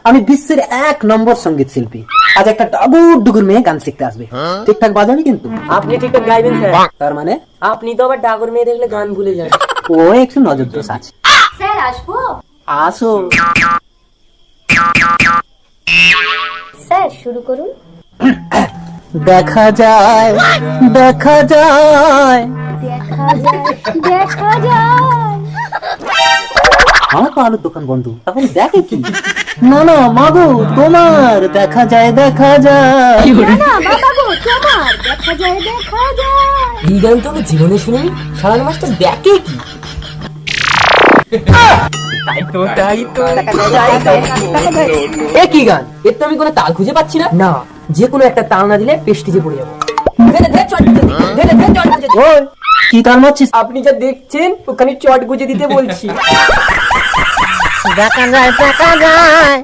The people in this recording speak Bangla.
আমি বিশ্বের 1 নম্বর সঙ্গীত শিল্পী। আজ একটা ডুগুর মেয়ে গান শিখতে আসবে, ঠিকঠাক বাজাবি কিন্তু। আপনি ঠিকঠাক গাইবেন স্যার। তার মানে আপনি তো আবার ডাগর মেয়ে দেখলে গান ভুলে যান। ও একটু নজর দোষ আছে। স্যার আসবো? আসো। স্যার শুরু করুন। দেখা যায় দেখা যায় দেখা যায় দেখা যায়। আমার তো আলুর দোকান বন্ধু, তখন দেখে কি? না না মাগো তোমার দেখা যায় দেখা যায়। না না বাবা গো তোমার দেখা যায় দেখা যায়। এই গান তো আমি জীবনে শুনিনি। সারা মাস্টার দেখে কি? এ কি গান? এর তো আমি কোনো তাল খুঁজে পাচ্ছি না। না, যে কোনো একটা তাল না দিলে পেস্টিজে পড়ে যাবো। ওই কি তাল মারছিস? আপনি যা দেখছেন ওখানে চট গুজে দিতে বলছি। দেখা যায় দেখা যায়।